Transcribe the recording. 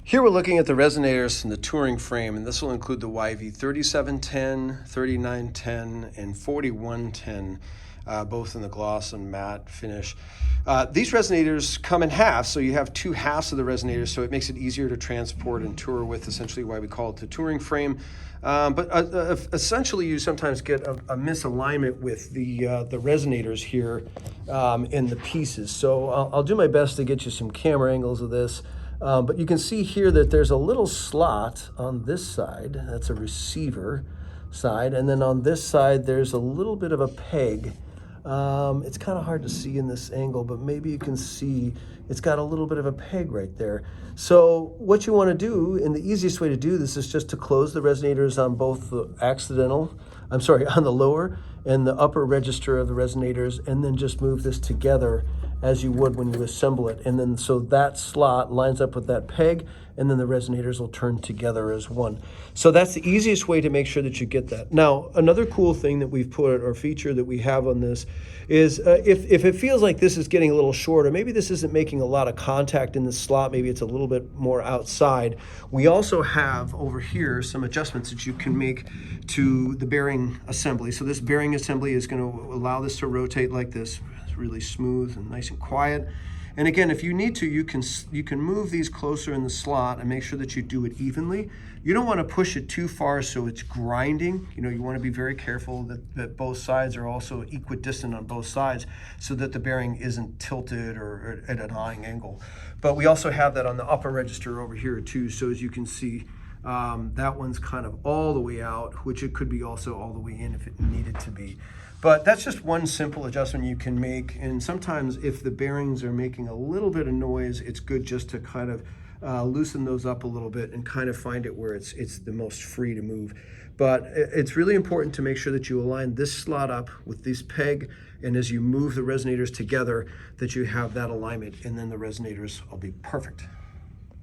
Here we're looking at the resonators from the touring frame, and this will include the YV-3710, 3910, and 4110, both in the gloss and matte finish. These resonators come in half, so you have two halves of the resonators, so it makes it easier to transport and tour with, essentially why we call it the touring frame. But essentially you sometimes get a misalignment with the resonators here in the pieces. So I'll do my best to get you some camera angles of this. But you can see here that there's a little slot on this side. That's a receiver side. And then on this side, there's a little bit of a peg. It's kind of hard to see in this angle, but maybe you can see it's got a little bit of a peg right there. So what you want to do, and the easiest way to do this is just to close the resonators on both the on the lower and the upper register of the resonators, and then just move this together as you would when you assemble it. And then so that slot lines up with that peg, and then the resonators will turn together as one. So that's the easiest way to make sure that you get that. Now, another cool thing that we've put, or feature that we have on this, is if it feels like this is getting a little short, or maybe this isn't making a lot of contact in the slot, maybe it's a little bit more outside, we also have over here some adjustments that you can make to the bearing assembly. So this bearing assembly is going to allow this to rotate like this. It's really smooth and nice and quiet. And again, if you need to, you can move these closer in the slot and make sure that you do it evenly. You don't want to push it too far so it's grinding. You know, you want to be very careful that both sides are also equidistant on both sides so that the bearing isn't tilted or at an awing angle. But we also have that on the upper register over here too. So as you can see, that one's kind of all the way out, which it could be also all the way in if it needed to be. But that's just one simple adjustment you can make. And sometimes if the bearings are making a little bit of noise, it's good just to kind of loosen those up a little bit and kind of find it where it's the most free to move. But it's really important to make sure that you align this slot up with this peg, and as you move the resonators together, that you have that alignment, and then the resonators will be perfect.